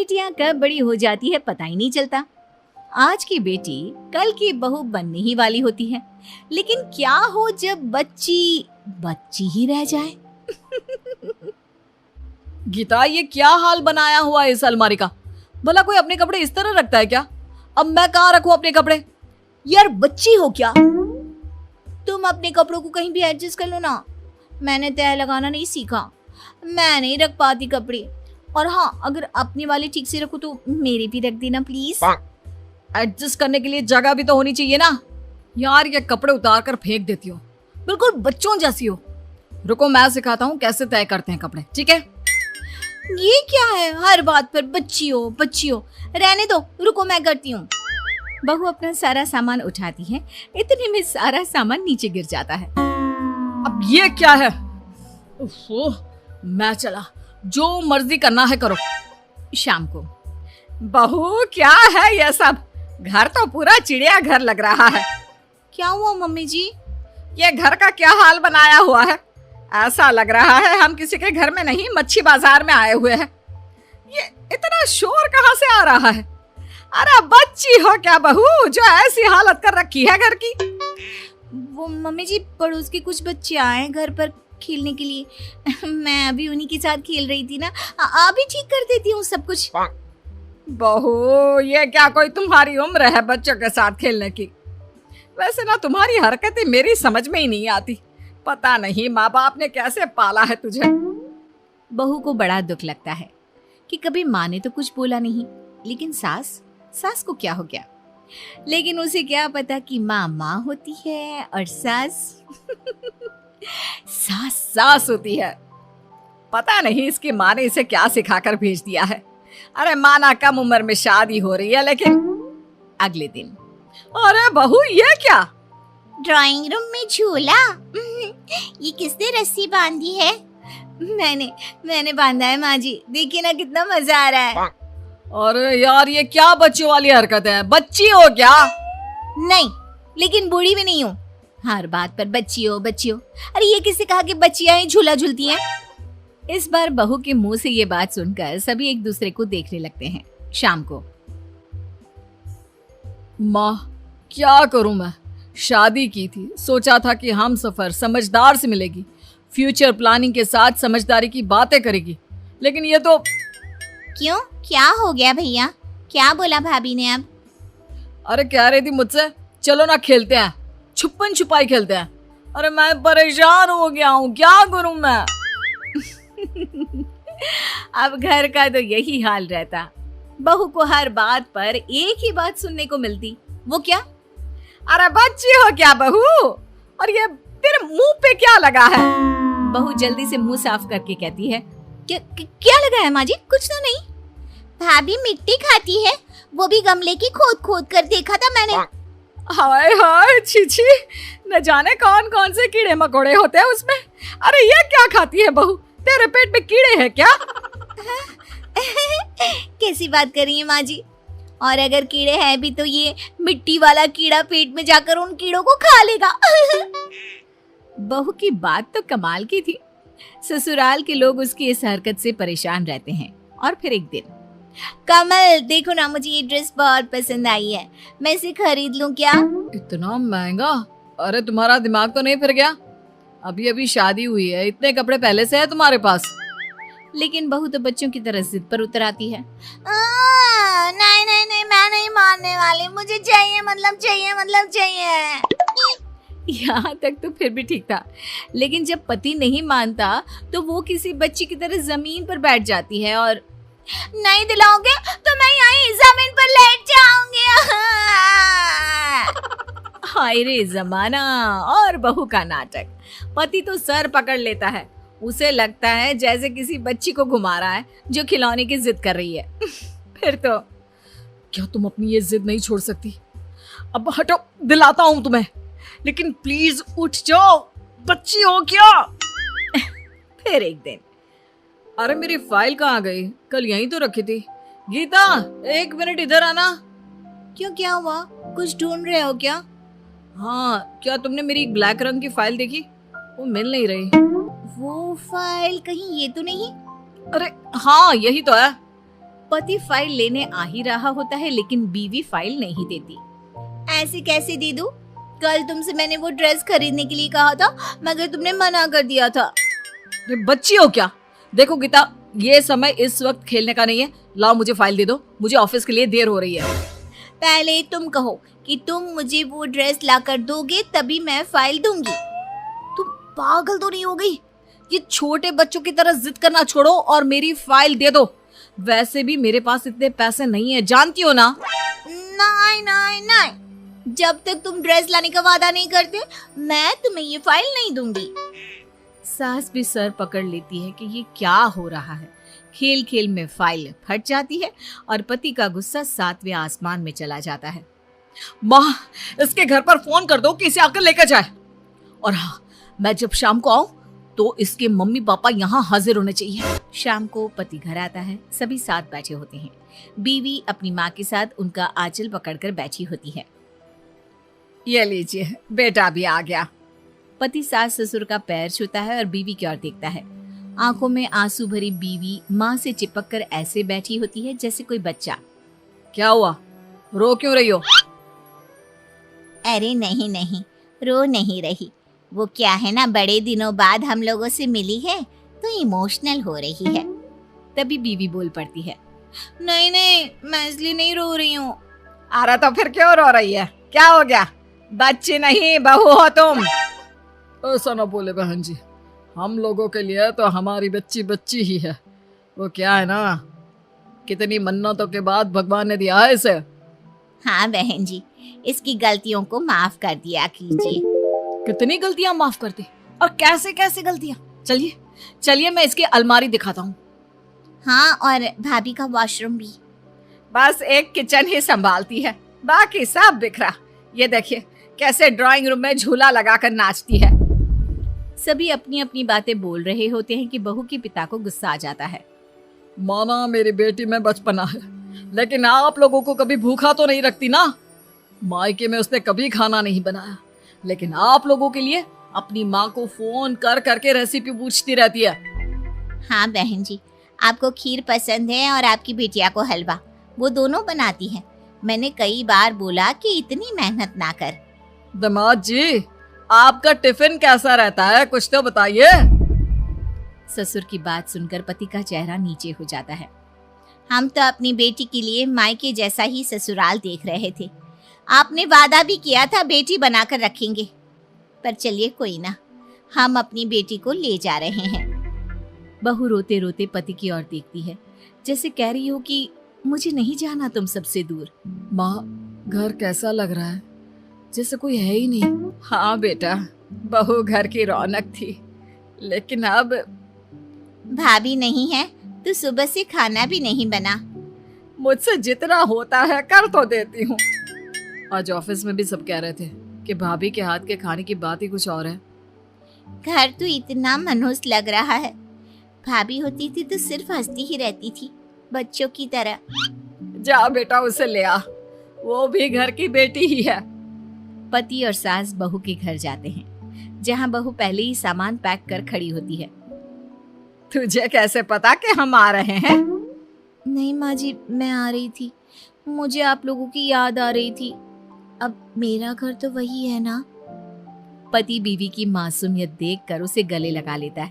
बेटियां कब बड़ी हो जाती है पता ही नहीं चलता। आज की बेटी कल की बहू बनने ही वाली होती है, लेकिन क्या हो जब बच्ची बच्ची ही रह जाए। गीता, ये क्या हाल बनाया हुआ है इस अलमारी का? भला कोई अपने कपड़े इस तरह रखता है क्या? अब मैं कहाँ रखूं अपने कपड़े? यार बच्ची हो क्या तुम? अपने कपड़ों को कहीं भी एडजस्ट कर लो ना। मैंने तय लगाना नहीं सीखा, मैं नहीं रख पाती कपड़े। और हाँ, अगर अपनी वाले ठीक से रखो तो मेरे भी रख देना प्लीज। एडजस्ट करने के लिए जगह भी तो होनी चाहिए ना। यार, ये कपड़े उतार कर फेंक देती हो, बिल्कुल बच्चों जैसी हो। रुको, मैं सिखाता हूँ कैसे तय करते हैं कपड़े, ठीक है? ये क्या है, हर बात पर बच्ची हो बच्ची हो। रहने दो, रुको मैं करती हूँ। बहू अपना सारा सामान उठाती है, इतने में सारा सामान नीचे गिर जाता है। अब ये क्या है? ओहो, मैं चला, जो मर्जी करना है करो। शाम को, बहू क्या है ये सब? घर तो पूरा चिड़िया घर लग रहा है। क्या हुआ मम्मी जी? ये घर का क्या हाल बनाया हुआ है? ऐसा लग रहा है हम किसी के घर में नहीं, मच्छी बाजार में आए हुए हैं। ये इतना शोर कहाँ से आ रहा है? अरे बच्ची हो क्या बहू, जो ऐसी हालत कर रखी है घर की? वो मम्मी जी, पड़ोस के कुछ बच्चे आए घर पर खेलने के लिए। मैं अभी उन्हीं के साथ खेल रही थी ना। अभी ठीक कर देती हूँ सब कुछ। बहू, ये क्या कोई तुम्हारी उम्र है बच्चों के साथ खेलने की? वैसे ना तुम्हारी हरकतें मेरी समझ में ही नहीं आती। पता नहीं माँ बाप ने कैसे पाला है तुझे। बहू को बड़ा दुख लगता है कि कभी माँ ने तो कुछ बोला नहीं, लेकिन सास को क्या हो गया। लेकिन उसे क्या पता कि माँ माँ होती है और सास सास होती है। पता नहीं इसकी माँ ने इसे क्या सिखाकर भेज दिया है। अरे माना कम उम्र में शादी हो रही है, लेकिन अगले दिन, अरे बहू ये क्या? ड्राइंग रूम में झूला। ये किसने रस्सी बांधी है? मैंने बांधा है माँ जी, देखिए ना कितना मजा आ रहा है। अरे यार, ये क्या बच्चों वाली हरकत है? बच्ची हो क्या? नहीं, लेकिन बूढ़ी भी नहीं हूँ। हर बात पर बच्ची हो बच्ची हो। अरे ये किसने कहा कि बच्चियां ही झूला झूलती हैं? इस बार बहू के मुंह से ये बात सुनकर सभी एक दूसरे को देखने लगते हैं। शाम को, माँ क्या करूं मैं? शादी की थी, सोचा था कि हम सफर समझदार से मिलेगी, फ्यूचर प्लानिंग के साथ समझदारी की बातें करेगी, लेकिन ये तो। क्यों, क्या हो गया भैया? क्या बोला भाभी ने अब? अरे कह रही थी मुझसे, चलो ना खेलते हैं, छुपन छुपाई खेलते हैं। अरे मैं परेशान हो गया हूँ, क्या करूं मैं? अब घर का तो यही हाल रहता। बहू को हर बात पर एक ही बात सुनने को मिलती। वो क्या? अरे बच्ची हो क्या बहू? और ये तेरे मुंह पे क्या लगा है? बहू जल्दी से मुंह साफ करके कहती है, क्या लगा है माँ जी? कुछ तो नहीं। भाभी मिट्टी खाती है, वो भी गमले की खोद खोद कर देखा था मैंने। हाय हाय, छी, न जाने कौन कौन से कीड़े मकोड़े होते हैं उसमें। अरे ये क्या खाती है बहू? तेरे पेट में कीड़े हैं क्या? कैसी बात कर रही है माँ जी? और अगर कीड़े हैं भी तो ये मिट्टी वाला कीड़ा पेट में जाकर उन कीड़ों को खा लेगा। बहू की बात तो कमाल की थी। ससुराल के लोग उसकी इस हरकत से परेशान रहते हैं। और फिर एक दिन, कमल देखो ना, मुझे ये ड्रेस बहुत पसंद आई है, मैं इसे खरीद लूं क्या? इतना महंगा? अरे तुम्हारा दिमाग तो नहीं फिर गया? अभी अभी शादी हुई है, इतने कपड़े पहले से है तुम्हारे पास? लेकिन बहू तो बच्चों की तरह जिद पर उतर आती है। नहीं, मैं नहीं मानने वाली, मुझे चाहिए मतलब चाहिए। यहाँ तक तो फिर भी ठीक था, लेकिन जब पति नहीं मानता तो वो किसी बच्ची की तरह जमीन पर बैठ जाती है और नहीं दिलाओगे तो मैं यहीं जमीन पर लेट जाऊंगी। हाय रे जमाना और बहू का नाटक। पति तो सर पकड़ लेता है, उसे लगता है जैसे किसी बच्ची को घुमा रहा है जो खिलौने की जिद कर रही है। फिर तो क्या तुम अपनी ये जिद नहीं छोड़ सकती? अब हटो, दिलाता हूँ तुम्हें, लेकिन प्लीज उठ जाओ, बच्ची हो क्या? फिर एक दिन, अरे मेरी फाइल कहाँ गई? कल यहीं तो रखी थी। गीता, 1 मिनट इधर आना। क्यों, क्या हुआ? कुछ ढूंढ रहे हो क्या? हाँ, क्या तुमने मेरी ब्लैक रंग की फाइल देखी? वो मिल नहीं रही। वो फाइल कहीं ये तो नहीं? अरे हाँ, यही तो है। पति फाइल लेने आ ही रहा होता है लेकिन बीवी फाइल नहीं देती। ऐसे कैसे दे दूं? कल तुमसे मैंने वो ड्रेस खरीदने के लिए कहा था मगर तुमने मना कर दिया था। अरे बच्ची हो क्या? देखो गीता, ये समय इस वक्त खेलने का नहीं है। लाओ मुझे फाइल दे दो, मुझे ऑफिस के लिए देर हो रही है। पहले तुम कहो कि तुम मुझे वो ड्रेस लाकर दोगे तभी मैं फाइल दूंगी। तुम पागल तो नहीं हो गई? ये छोटे बच्चों की तरह जिद करना छोड़ो और मेरी फाइल दे दो। वैसे भी मेरे पास इतने पैसे नहीं है, जानती हो ना। नहीं नहीं नहीं, जब तक तुम ड्रेस लाने का वादा नहीं करते मैं तुम्हें ये फाइल नहीं दूंगी। सास भी सर पकड़ लेती है कि ये क्या हो रहा है। खेल खेल में फाइल फट जाती है और पति का गुस्सा 7वें आसमान में चला जाता है। माँ, इसके घर पर फोन कर दो कि इसे आकर लेकर जाए। और हाँ, मैं जब शाम को आऊं तो इसके मम्मी पापा यहाँ हाजिर होने चाहिए। शाम को पति घर आता है, सभी साथ बैठे होते हैं। बीवी अपनी माँ के साथ उनका आंचल पकड़कर बैठी होती है। ये लीजिए, बेटा भी आ गया। पति सास ससुर का पैर छूता है और बीवी की ओर देखता है। आंखों में आंसू भरी बीवी माँ से चिपक कर ऐसे बैठी होती है जैसे कोई बच्चा। क्या हुआ, रो क्यों रही हो? अरे नहीं नहीं, रो नहीं रही। वो क्या है ना, बड़े दिनों बाद हम लोगों से मिली है तो इमोशनल हो रही है। तभी बीवी बोल पड़ती है, नहीं नहीं, मैं इसलिए नहीं रो रही हूँ। अरे तो फिर क्यों रो रही है? क्या हो गया? बच्ची नहीं बहू हो तुम। ऐसा ना बोले बहन जी, हम लोगों के लिए तो हमारी बच्ची बच्ची ही है। वो क्या है ना, कितनी मन्नतों के बाद भगवान ने दिया है इसे। हाँ बहन जी, इसकी गलतियों को माफ कर दिया कीजिए। कितनी गलतियां माफ कर दी? और कैसे कैसे गलतियां? चलिए चलिए, मैं इसकी अलमारी दिखाता हूँ। हाँ, और भाभी का वॉशरूम भी। बस एक किचन ही संभालती है, बाकी सब बिखरा। ये देखिए कैसे ड्राइंग रूम में झूला लगाकर नाचती है। सभी अपनी अपनी बातें बोल रहे होते हैं कि बहू के पिता को गुस्सा आ जाता है। माना मेरी बेटी में बचपना है, लेकिन आप लोगों को कभी भूखा तो नहीं रखती ना। मायके में उसने कभी खाना नहीं बनाया, लेकिन आप लोगों के लिए अपनी माँ को फोन कर करके रेसिपी पूछती रहती है। हाँ बहन जी, आपको खीर पसंद है और आपकी बिटिया को हलवा, वो दोनों बनाती है। मैंने कई बार बोला कि इतनी मेहनत ना कर। दामाद जी, आपका टिफिन कैसा रहता है, कुछ तो बताइए। ससुर की बात सुनकर पति का चेहरा नीचे हो जाता है। हम तो अपनी बेटी के लिए मायके जैसा ही ससुराल देख रहे थे। आपने वादा भी किया था बेटी बनाकर रखेंगे, पर चलिए कोई ना, हम अपनी बेटी को ले जा रहे हैं। बहू रोते रोते पति की ओर देखती है, जैसे कह रही हो कि मुझे नहीं जाना तुम सबसे दूर। माँ, घर कैसा लग रहा है, जैसे कोई है ही नहीं। हाँ बेटा, बहू घर की रौनक थी, लेकिन अब भाभी नहीं है तो सुबह से खाना भी नहीं बना। मुझसे जितना होता है कर तो देती हूँ। आज ऑफिस में भी सब कह रहे थे कि भाभी के हाथ के खाने की बात ही कुछ और है। घर तो इतना मनहूस लग रहा है। भाभी होती थी तो सिर्फ हंसती ही रहती थी, बच्चों की तरह। जा बेटा, उसे ले आ, वो भी घर की बेटी ही है। पति और सास बहू के घर जाते हैं, जहाँ बहू पहले ही सामान पैक कर खड़ी होती है। तुझे कैसे पता कि हम आ रहे हैं? नहीं माँ जी, मैं आ रही थी, मुझे आप लोगों की याद आ रही थी। अब मेरा घर तो वही है ना। पति बीवी की मासूमियत देखकर उसे गले लगा लेता है।